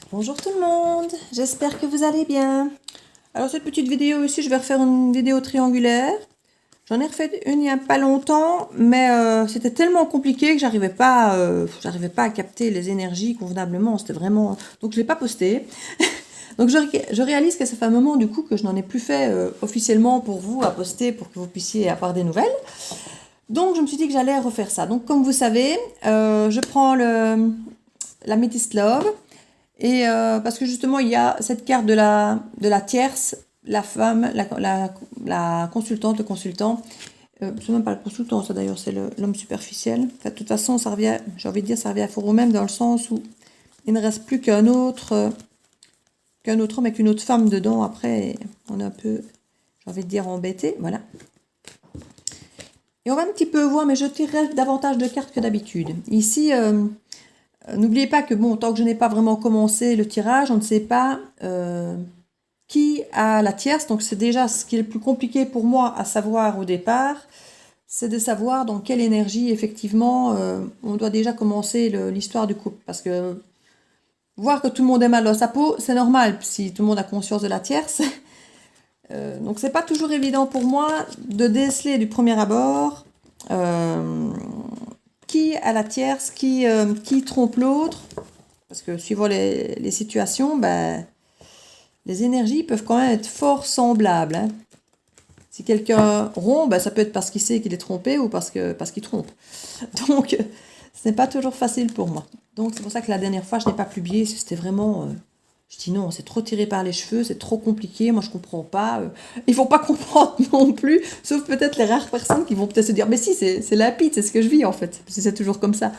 Bonjour tout le monde, j'espère que vous allez bien. Alors cette petite vidéo ici, je vais refaire une vidéo triangulaire. J'en ai refait une il n'y a pas longtemps, mais c'était tellement compliqué que j'arrivais pas à capter les énergies convenablement. C'était vraiment... Donc je ne l'ai pas posté. Donc je réalise que ça fait un moment du coup que je n'en ai plus fait officiellement pour vous à poster pour que vous puissiez avoir des nouvelles. Donc je me suis dit que j'allais refaire ça. Donc comme vous savez, je prends la Métis Love. Et parce que justement, il y a cette carte de la tierce, la femme, la consultante, le consultant. C'est même pas le consultant, ça d'ailleurs, c'est l'homme superficiel. Enfin, de toute façon, ça revient, j'ai envie de dire, ça revient à fort au même dans le sens où il ne reste plus qu'un autre homme avec une autre femme dedans. Après, on est un peu, j'ai envie de dire, embêté. Voilà. Et on va un petit peu voir, mais je tirerai davantage de cartes que d'habitude. Ici, n'oubliez pas que, bon, tant que je n'ai pas vraiment commencé le tirage, on ne sait pas qui a la tierce. Donc, c'est déjà ce qui est le plus compliqué pour moi à savoir au départ. C'est de savoir dans quelle énergie, effectivement, on doit déjà commencer l'histoire du couple. Parce que voir que tout le monde est mal dans sa peau, c'est normal si tout le monde a conscience de la tierce. Donc, c'est pas toujours évident pour moi de déceler du premier abord qui a la tierce, qui trompe l'autre. Parce que suivant les situations, ben, les énergies peuvent quand même être fort semblables. Hein. Si quelqu'un rompt, ben, ça peut être parce qu'il sait qu'il est trompé ou parce qu'il trompe. Donc, ce n'est pas toujours facile pour moi. Donc, c'est pour ça que la dernière fois, je n'ai pas publié. C'était vraiment... je dis non, c'est trop tiré par les cheveux, c'est trop compliqué, moi je comprends pas. Il faut pas comprendre non plus, sauf peut-être les rares personnes qui vont peut-être se dire, mais si, c'est limpide, c'est ce que je vis en fait. Parce que c'est toujours comme ça.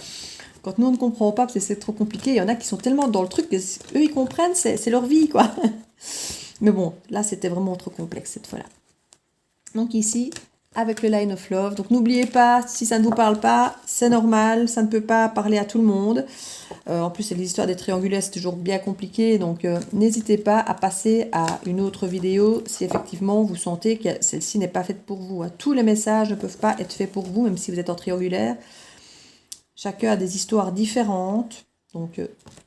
Quand nous on ne comprend pas, parce que c'est trop compliqué, il y en a qui sont tellement dans le truc que eux ils comprennent, c'est leur vie quoi. Mais bon, là c'était vraiment trop complexe cette fois-là. Donc ici, avec le Line of Love. Donc n'oubliez pas, si ça ne vous parle pas, c'est normal, ça ne peut pas parler à tout le monde. En plus, les histoires des triangulaires, c'est toujours bien compliqué. Donc n'hésitez pas à passer à une autre vidéo si effectivement vous sentez que celle-ci n'est pas faite pour vous. Tous les messages ne peuvent pas être faits pour vous, même si vous êtes en triangulaire. Chacun a des histoires différentes. Donc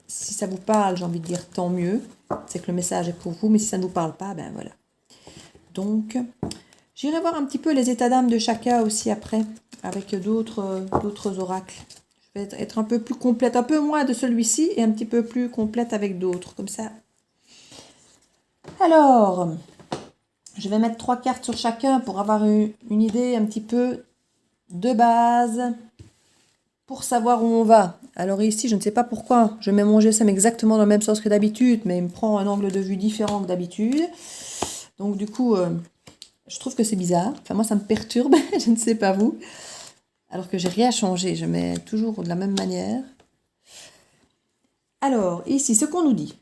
si ça vous parle, j'ai envie de dire tant mieux. C'est que le message est pour vous. Mais si ça ne vous parle pas, ben voilà. Donc... j'irai voir un petit peu les états d'âme de chacun aussi après, avec d'autres oracles. Je vais être un peu plus complète, un peu moins de celui-ci et un petit peu plus complète avec d'autres, comme ça. Alors, je vais mettre 3 cartes sur chacun pour avoir une idée un petit peu de base, pour savoir où on va. Alors ici, je ne sais pas pourquoi, je mets mon GSM exactement dans le même sens que d'habitude, mais il me prend un angle de vue différent que d'habitude. Donc du coup... je trouve que c'est bizarre. Enfin, moi, ça me perturbe. Je ne sais pas vous. Alors que j'ai rien changé. Je mets toujours de la même manière. Alors, ici, ce qu'on nous dit.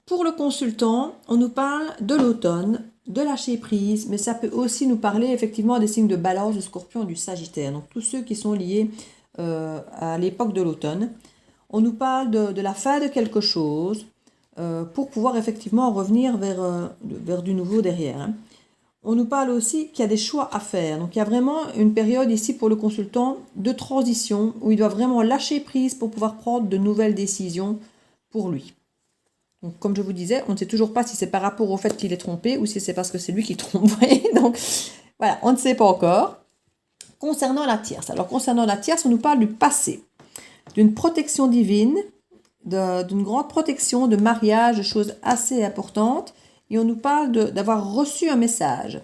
Pour le consultant, on nous parle de l'automne, de lâcher prise, mais ça peut aussi nous parler effectivement des signes de Balance, du Scorpion, du Sagittaire. Donc, tous ceux qui sont liés à l'époque de l'automne. On nous parle de la fin de quelque chose pour pouvoir effectivement revenir vers du nouveau derrière. Hein. On nous parle aussi qu'il y a des choix à faire. Donc il y a vraiment une période ici pour le consultant de transition où il doit vraiment lâcher prise pour pouvoir prendre de nouvelles décisions pour lui. Donc comme je vous disais, on ne sait toujours pas si c'est par rapport au fait qu'il est trompé ou si c'est parce que c'est lui qui trompe. Donc voilà, on ne sait pas encore. Concernant la tierce. Alors concernant la tierce, on nous parle du passé, d'une protection divine, d'une grande protection, de mariage, de choses assez importantes. Et on nous parle d'avoir reçu un message.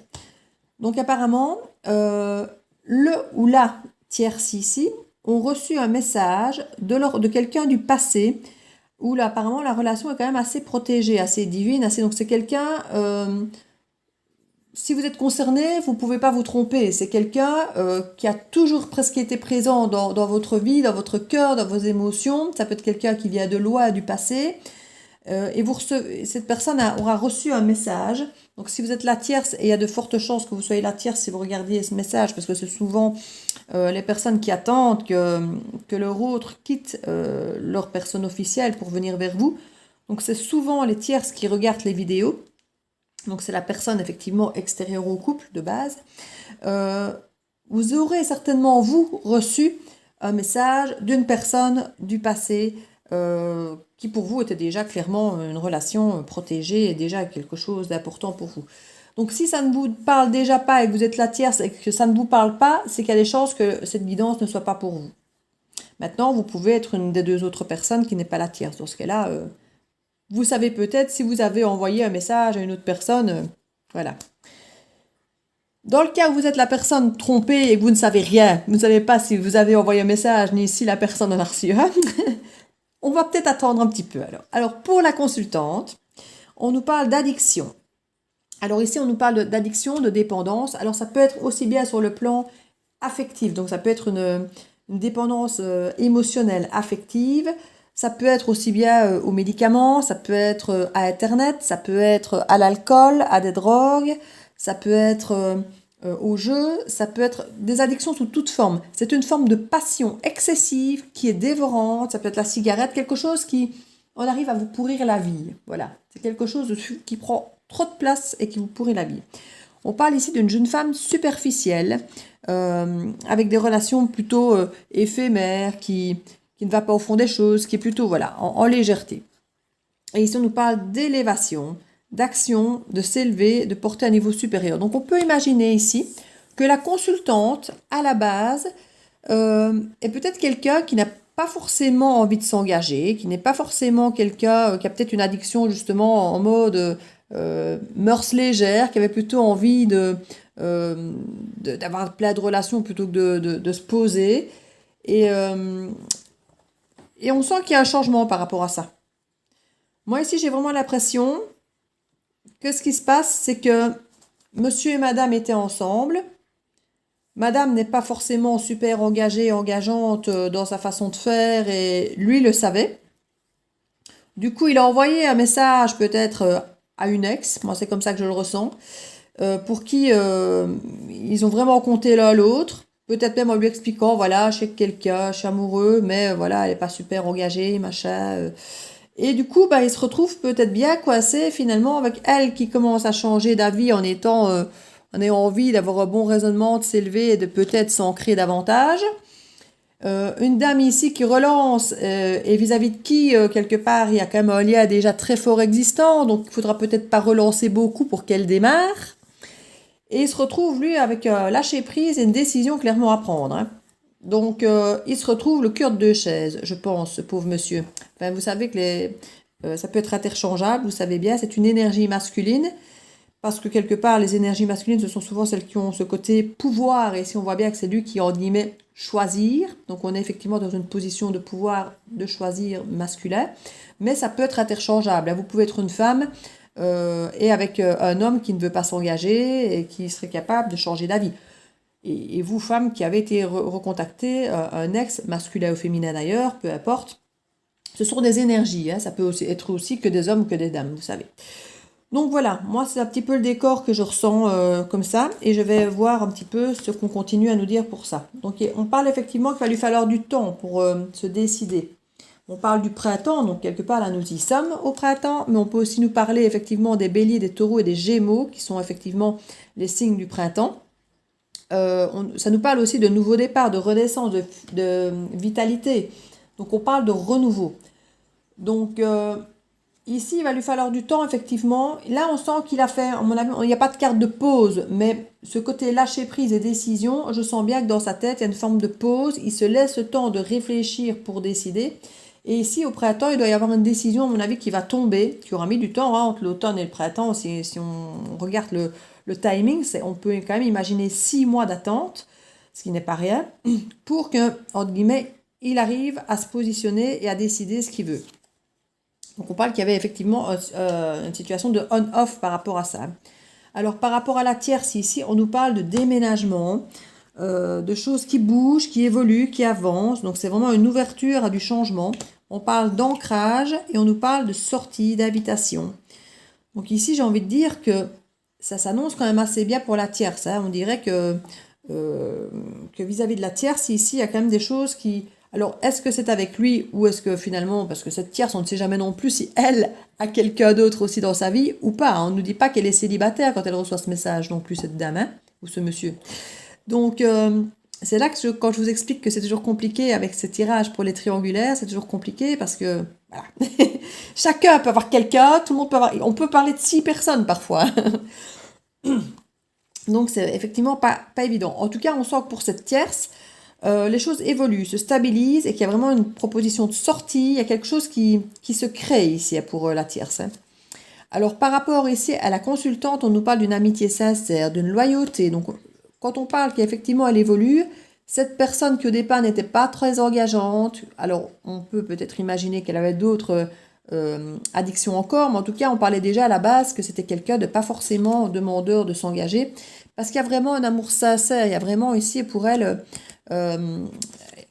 Donc apparemment, le ou la tierce ici ont reçu un message de quelqu'un du passé, où là, apparemment la relation est quand même assez protégée, assez divine, donc c'est quelqu'un... si vous êtes concerné, vous ne pouvez pas vous tromper. C'est quelqu'un qui a toujours presque été présent dans votre vie, dans votre cœur, dans vos émotions. Ça peut être quelqu'un qui vient de loin, du passé. Et cette personne aura reçu un message. Donc si vous êtes la tierce, et il y a de fortes chances que vous soyez la tierce si vous regardiez ce message, parce que c'est souvent les personnes qui attendent que leur autre quitte leur personne officielle pour venir vers vous. Donc c'est souvent les tierces qui regardent les vidéos. Donc c'est la personne effectivement extérieure au couple de base. Vous aurez certainement, vous, reçu un message d'une personne du passé qui pour vous était déjà clairement une relation protégée et déjà quelque chose d'important pour vous. Donc si ça ne vous parle déjà pas et que vous êtes la tierce et que ça ne vous parle pas, c'est qu'il y a des chances que cette guidance ne soit pas pour vous. Maintenant, vous pouvez être une des deux autres personnes qui n'est pas la tierce. Dans ce cas-là, vous savez peut-être si vous avez envoyé un message à une autre personne. Voilà. Dans le cas où vous êtes la personne trompée et que vous ne savez rien, vous ne savez pas si vous avez envoyé un message ni si la personne en a reçu un, on va peut-être attendre un petit peu alors. Alors pour la consultante, on nous parle d'addiction. Alors ici, on nous parle d'addiction, de dépendance. Alors ça peut être aussi bien sur le plan affectif, donc ça peut être une dépendance émotionnelle, affective. Ça peut être aussi bien aux médicaments, ça peut être à Internet, ça peut être à l'alcool, à des drogues, ça peut être au jeu, ça peut être des addictions sous toute forme. C'est une forme de passion excessive qui est dévorante, ça peut être la cigarette, quelque chose qui on arrive à vous pourrir la vie. Voilà, c'est quelque chose qui prend trop de place et qui vous pourrit la vie. On parle ici d'une jeune femme superficielle, avec des relations plutôt éphémères, qui ne va pas au fond des choses, qui est plutôt voilà, en légèreté. Et ici, on nous parle d'élévation, d'action, de s'élever, de porter un niveau supérieur. Donc, on peut imaginer ici que la consultante, à la base, est peut-être quelqu'un qui n'a pas forcément envie de s'engager, qui n'est pas forcément quelqu'un qui a peut-être une addiction justement en mode mœurs légères, qui avait plutôt envie d'avoir plein de relations plutôt que de se poser. Et on sent qu'il y a un changement par rapport à ça. Moi ici, j'ai vraiment l'impression que ce qui se passe, c'est que monsieur et madame étaient ensemble. Madame n'est pas forcément super engagée, engageante dans sa façon de faire et lui le savait. Du coup, il a envoyé un message peut-être à une ex, moi c'est comme ça que je le ressens, pour qui ils ont vraiment compté l'un l'autre. Peut-être même en lui expliquant, voilà, je sais que quelqu'un, je suis amoureux, mais voilà, elle n'est pas super engagée, machin. Et du coup, bah, il se retrouve peut-être bien coincé finalement avec elle qui commence à changer d'avis en ayant envie d'avoir un bon raisonnement, de s'élever et de peut-être s'ancrer davantage. Une dame ici qui relance et vis-à-vis de qui, quelque part, il y a quand même un lien déjà très fort existant, donc il faudra peut-être pas relancer beaucoup pour qu'elle démarre. Et il se retrouve, lui, avec lâcher prise et une décision clairement à prendre. Hein. Donc, il se retrouve le cœur de deux chaises, je pense, ce pauvre monsieur. Enfin, vous savez que ça peut être interchangeable, vous savez bien, c'est une énergie masculine, parce que quelque part, les énergies masculines, ce sont souvent celles qui ont ce côté pouvoir, et ici on voit bien que c'est lui qui, en guillemets, choisir. Donc, on est effectivement dans une position de pouvoir de choisir masculin, mais ça peut être interchangeable. Vous pouvez être une femme et avec un homme qui ne veut pas s'engager et qui serait capable de changer d'avis. Et vous, femmes qui avez été recontactées, un ex, masculin ou féminin d'ailleurs, peu importe, ce sont des énergies. Hein, ça peut aussi être aussi que des hommes ou que des dames, vous savez. Donc voilà, moi c'est un petit peu le décor que je ressens comme ça, et je vais voir un petit peu ce qu'on continue à nous dire pour ça. Donc on parle effectivement qu'il va lui falloir du temps pour se décider. On parle du printemps, donc quelque part là nous y sommes au printemps, mais on peut aussi nous parler effectivement des béliers, des taureaux et des gémeaux, qui sont effectivement les signes du printemps. Ça nous parle aussi de nouveaux départs, de renaissance, de vitalité. Donc on parle de renouveau. Donc ici, il va lui falloir du temps, effectivement. Là, on sent qu'il a fait, à mon avis, il n'y a pas de carte de pause, mais ce côté lâcher prise et décision, je sens bien que dans sa tête, il y a une forme de pause. Il se laisse le temps de réfléchir pour décider. Et ici, au printemps, il doit y avoir une décision, à mon avis, qui va tomber, qui aura mis du temps hein, entre l'automne et le printemps. Si on regarde le timing, on peut quand même imaginer 6 mois d'attente, ce qui n'est pas rien, pour que, entre guillemets, il arrive à se positionner et à décider ce qu'il veut. Donc on parle qu'il y avait effectivement une situation de on-off par rapport à ça. Alors par rapport à la tierce ici, on nous parle de déménagement, de choses qui bougent, qui évoluent, qui avancent. Donc c'est vraiment une ouverture à du changement. On parle d'ancrage et on nous parle de sortie, d'habitation. Donc ici j'ai envie de dire que ça s'annonce quand même assez bien pour la tierce. Hein. On dirait que vis-à-vis de la tierce, ici il y a quand même des choses qui... Alors, est-ce que c'est avec lui ou est-ce que finalement, parce que cette tierce, on ne sait jamais non plus si elle a quelqu'un d'autre aussi dans sa vie ou pas. On ne nous dit pas qu'elle est célibataire quand elle reçoit ce message non plus, cette dame, hein, ou ce monsieur. Donc, c'est là que quand je vous explique que c'est toujours compliqué avec ces tirages pour les triangulaires, c'est toujours compliqué parce que voilà. Chacun peut avoir quelqu'un, tout le monde peut avoir. On peut parler de 6 personnes parfois. Donc c'est effectivement pas évident. En tout cas, on sent que pour cette tierce, les choses évoluent, se stabilisent et qu'il y a vraiment une proposition de sortie. Il y a quelque chose qui se crée ici pour la tierce. Hein. Alors par rapport ici à la consultante, on nous parle d'une amitié sincère, d'une loyauté. Donc quand on parle qu'effectivement elle évolue, cette personne qui au départ n'était pas très engageante, alors on peut peut-être imaginer qu'elle avait d'autres addictions encore, mais en tout cas on parlait déjà à la base que c'était quelqu'un de pas forcément demandeur de s'engager, parce qu'il y a vraiment un amour sincère, il y a vraiment ici pour elle, elle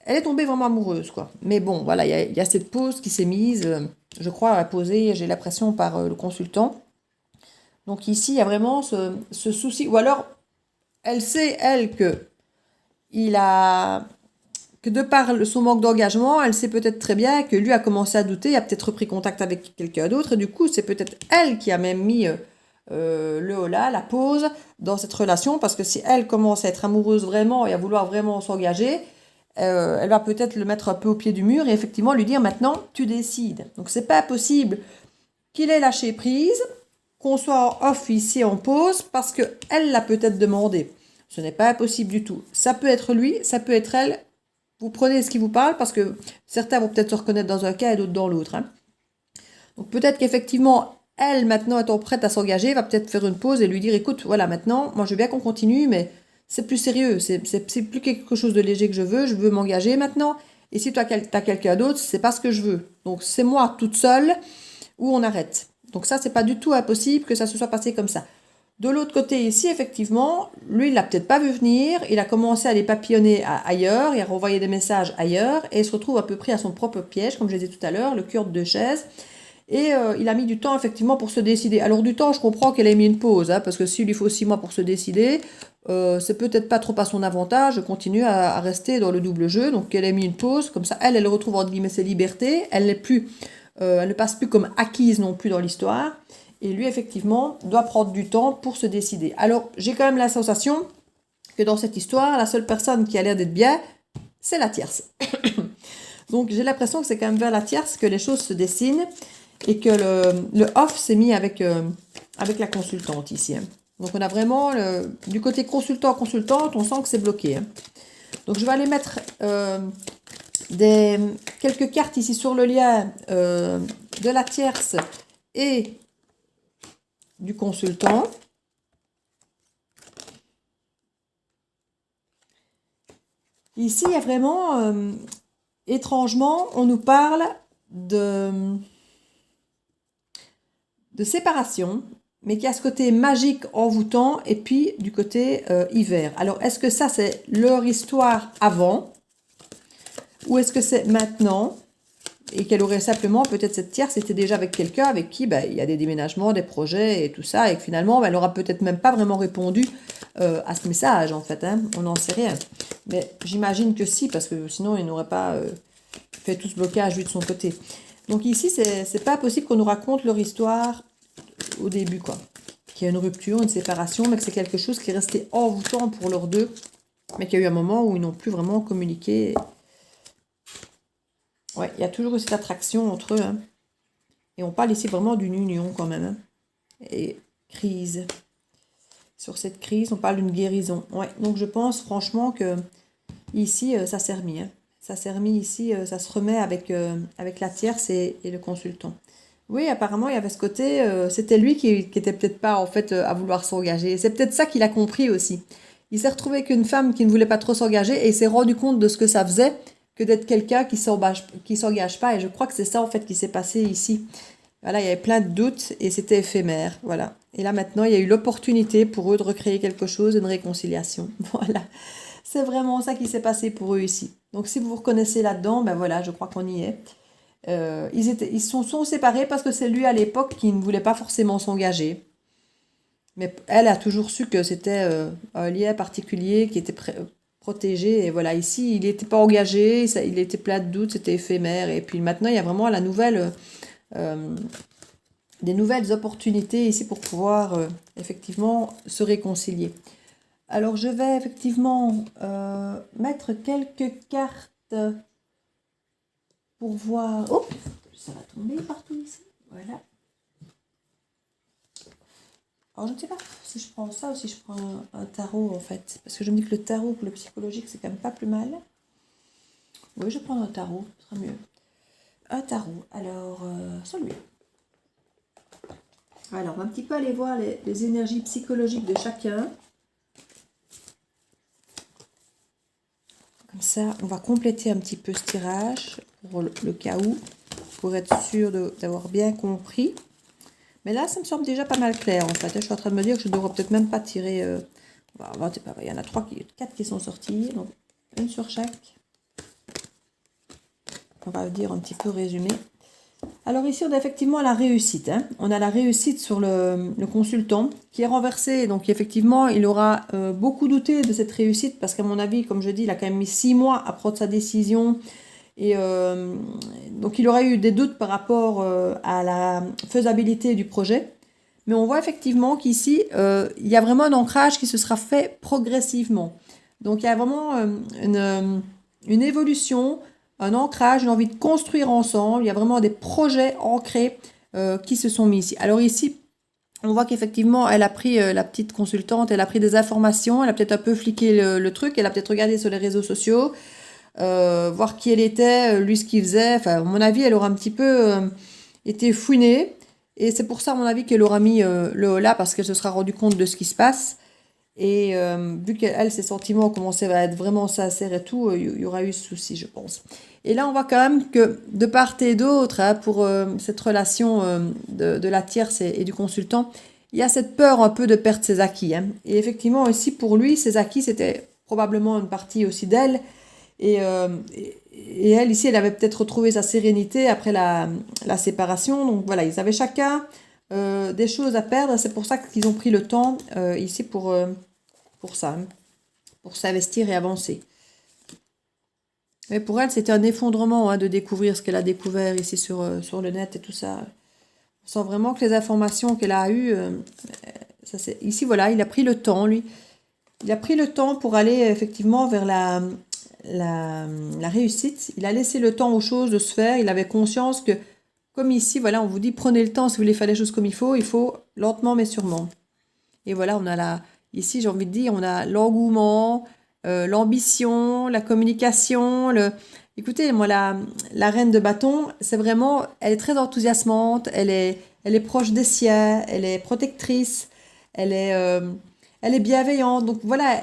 est tombée vraiment amoureuse quoi. Mais bon voilà, il y a cette pause qui s'est mise, je crois à poser, j'ai l'impression par le consultant. Donc ici il y a vraiment ce souci, ou alors elle sait elle que de par son manque d'engagement, elle sait peut-être très bien que lui a commencé à douter, a peut-être repris contact avec quelqu'un d'autre, et du coup, c'est peut-être elle qui a même mis le holà, la pause dans cette relation, parce que si elle commence à être amoureuse vraiment et à vouloir vraiment s'engager, elle va peut-être le mettre un peu au pied du mur et effectivement lui dire maintenant, tu décides. Donc, c'est pas possible qu'il ait lâché prise, qu'on soit en off ici en pause, parce qu'elle l'a peut-être demandé. Ce n'est pas possible du tout. Ça peut être lui, ça peut être elle. Vous prenez ce qui vous parle parce que certains vont peut-être se reconnaître dans un cas et d'autres dans l'autre. Hein. Donc peut-être qu'effectivement, elle, maintenant étant prête à s'engager, va peut-être faire une pause et lui dire, écoute, voilà, maintenant, moi je veux bien qu'on continue, mais c'est plus sérieux, c'est plus quelque chose de léger que je veux m'engager maintenant. Et si tu as quelqu'un d'autre, c'est pas ce que je veux. Donc c'est moi toute seule ou on arrête. Donc ça, c'est pas du tout impossible que ça se soit passé comme ça. De l'autre côté ici, effectivement, lui, il l'a peut-être pas vu venir, il a commencé à les papillonner ailleurs, il a renvoyé des messages ailleurs, et il se retrouve à peu près à son propre piège, comme je disais tout à l'heure, le cul de deux chaises, et il a mis du temps, effectivement, pour se décider. Alors du temps, je comprends qu'elle ait mis une pause, hein, parce que s'il lui faut 6 mois pour se décider, c'est peut-être pas trop à son avantage de continuer à rester dans le double jeu, donc elle a mis une pause, comme ça, elle retrouve, entre guillemets, ses libertés, elle ne passe plus comme acquise non plus dans l'histoire, et lui, effectivement, doit prendre du temps pour se décider. Alors, j'ai quand même la sensation que dans cette histoire, la seule personne qui a l'air d'être bien, c'est la tierce. Donc, j'ai l'impression que c'est quand même vers la tierce que les choses se dessinent et que le off s'est mis avec la consultante ici. Hein. Donc, on a vraiment, du côté consultant-consultante, on sent que c'est bloqué. Hein. Donc, je vais aller mettre quelques cartes ici sur le lien de la tierce et du consultant. Ici, il y a vraiment, étrangement, on nous parle de séparation, mais qui a ce côté magique, envoûtant, et puis du côté hiver. Alors, est-ce que ça, c'est leur histoire avant, ou est-ce que c'est maintenant, et qu'elle aurait simplement, peut-être cette tierce était déjà avec quelqu'un avec qui il y a des déménagements, des projets et tout ça, et que finalement, elle n'aura peut-être même pas vraiment répondu à ce message, en fait. Hein, on n'en sait rien. Mais j'imagine que si, parce que sinon, il n'aurait pas fait tout ce blocage, lui, de son côté. Donc ici, c'est pas possible qu'on nous raconte leur histoire au début, quoi. Qu'il y a une rupture, une séparation, mais que c'est quelque chose qui est resté envoûtant pour leurs deux, mais qu'il y a eu un moment où ils n'ont plus vraiment communiqué. Ouais, il y a toujours cette attraction entre eux. Hein. Et on parle ici vraiment d'une union quand même. Hein. Et crise. Sur cette crise, on parle d'une guérison. Ouais, donc je pense franchement que ici, ça s'est remis. Hein. Ça s'est remis ici, ça se remet avec la tierce et le consultant. Oui, apparemment, il y avait ce côté, c'était lui qui était peut-être pas en fait à vouloir s'engager. C'est peut-être ça qu'il a compris aussi. Il s'est retrouvé qu'une femme qui ne voulait pas trop s'engager et il s'est rendu compte de ce que ça faisait que d'être quelqu'un qui s'engage pas. Et je crois que c'est ça, en fait, qui s'est passé ici. Voilà, il y avait plein de doutes et c'était éphémère. Voilà. Et là, maintenant, il y a eu l'opportunité pour eux de recréer quelque chose, une réconciliation. Voilà. C'est vraiment ça qui s'est passé pour eux ici. Donc, si vous vous reconnaissez là-dedans, ben voilà, je crois qu'on y est. Ils sont séparés parce que c'est lui, à l'époque, qui ne voulait pas forcément s'engager. Mais elle a toujours su que c'était un lien particulier qui était protégé. Et voilà, ici, il n'était pas engagé, il était plein de doutes, c'était éphémère. Et puis maintenant, il y a vraiment des nouvelles opportunités ici pour pouvoir effectivement se réconcilier. Alors, je vais effectivement mettre quelques cartes pour voir... Oh, ça va tomber partout ici. Voilà. Alors, je ne sais pas si je prends ça ou si je prends un tarot, en fait. Parce que je me dis que le tarot pour le psychologique, c'est quand même pas plus mal. Oui, je vais prendre un tarot, ce sera mieux. Un tarot. Alors, celui-là. Alors, on va un petit peu aller voir les énergies psychologiques de chacun. Comme ça, on va compléter un petit peu ce tirage pour le cas où, pour être sûr d'avoir bien compris. Mais là, ça me semble déjà pas mal clair, en fait. Je suis en train de me dire que je ne devrais peut-être même pas tirer... il y en a 4 qui sont sortis, donc une sur chaque. On va dire un petit peu résumé. Alors ici, on a effectivement la réussite. Hein. On a la réussite sur le consultant qui est renversé. Donc effectivement, il aura beaucoup douté de cette réussite parce qu'à mon avis, comme je dis, il a quand même mis 6 mois à prendre sa décision. Et donc il aura eu des doutes par rapport à la faisabilité du projet. Mais on voit effectivement qu'ici, il y a vraiment un ancrage qui se sera fait progressivement. Donc il y a vraiment une évolution, un ancrage, une envie de construire ensemble. Il y a vraiment des projets ancrés qui se sont mis ici. Alors ici, on voit qu'effectivement, elle a pris, la petite consultante, elle a pris des informations, elle a peut-être un peu fliqué le truc, elle a peut-être regardé sur les réseaux sociaux, voir qui elle était, lui ce qu'il faisait. Enfin, à mon avis, elle aura un petit peu été fouinée. Et c'est pour ça, à mon avis, qu'elle aura mis le holà, parce qu'elle se sera rendue compte de ce qui se passe. Et vu qu'elle, ses sentiments commençaient à être vraiment sincères et tout, il y aura eu ce souci, je pense. Et là, on voit quand même que de part et d'autre, hein, pour cette relation de la tierce et du consultant, il y a cette peur un peu de perdre ses acquis. Hein. Et effectivement, aussi pour lui, ses acquis, c'était probablement une partie aussi d'elle. Et elle, ici, elle avait peut-être retrouvé sa sérénité après la séparation. Donc voilà, ils avaient chacun des choses à perdre. C'est pour ça qu'ils ont pris le temps ici pour ça, hein, pour s'investir et avancer. Mais pour elle, c'était un effondrement hein, de découvrir ce qu'elle a découvert ici sur le net et tout ça. On sent vraiment que les informations qu'elle a eues, ici, voilà, il a pris le temps, lui. Il a pris le temps pour aller effectivement vers la réussite. Il a laissé le temps aux choses de se faire. Il avait conscience que, comme ici, voilà, on vous dit, prenez le temps si vous voulez faire les choses comme il faut lentement mais sûrement. Et voilà, on a ici, j'ai envie de dire, on a l'engouement, l'ambition, la communication. Écoutez, moi, la reine de bâton, c'est vraiment, elle est très enthousiasmante, elle est proche des siens, elle est protectrice, elle est bienveillante. Donc voilà,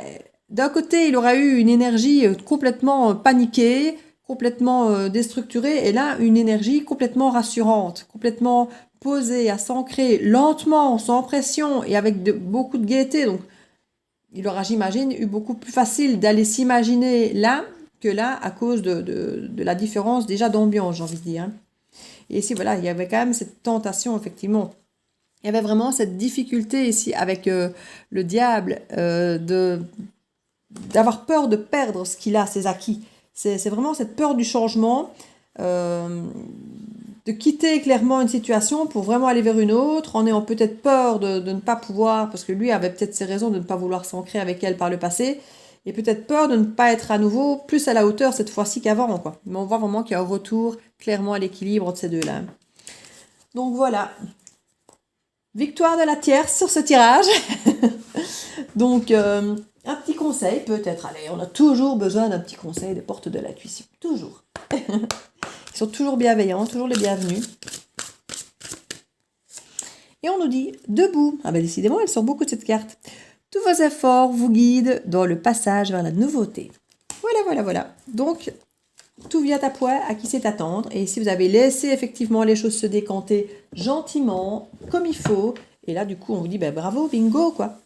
d'un côté, il aura eu une énergie complètement paniquée, complètement déstructurée, et là, une énergie complètement rassurante, complètement posée, à s'ancrer lentement, sans pression et avec beaucoup de gaieté. Donc, il aura, j'imagine, eu beaucoup plus facile d'aller s'imaginer là que là à cause de la différence déjà d'ambiance, j'ai envie de dire. Et ici, voilà, il y avait quand même cette tentation, effectivement. Il y avait vraiment cette difficulté ici avec le diable d'avoir peur de perdre ce qu'il a, ses acquis. C'est vraiment cette peur du changement, de quitter clairement une situation pour vraiment aller vers une autre, en ayant peut-être peur de ne pas pouvoir, parce que lui avait peut-être ses raisons de ne pas vouloir s'ancrer avec elle par le passé, et peut-être peur de ne pas être à nouveau plus à la hauteur cette fois-ci qu'avant, quoi. Mais on voit vraiment qu'il y a un retour clairement à l'équilibre entre ces deux-là. Donc voilà. Victoire de la tierce sur ce tirage. Donc, un petit conseil peut-être. Allez, on a toujours besoin d'un petit conseil de porte de l'intuition. Toujours. Ils sont toujours bienveillants, toujours les bienvenus. Et on nous dit debout. Ah ben décidément, elle sort beaucoup de cette carte. Tous vos efforts vous guident dans le passage vers la nouveauté. Voilà. Donc, tout vient à point, à qui sait attendre. Et si vous avez laissé effectivement les choses se décanter gentiment, comme il faut, et là, du coup, on vous dit, ben, bravo, bingo, quoi.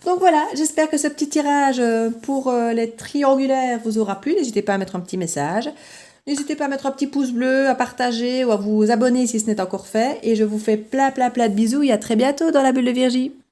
Donc voilà, j'espère que ce petit tirage pour les triangulaires vous aura plu. N'hésitez pas à mettre un petit message. N'hésitez pas à mettre un petit pouce bleu, à partager ou à vous abonner si ce n'est encore fait. Et je vous fais plein de bisous et à très bientôt dans la bulle de Virgie.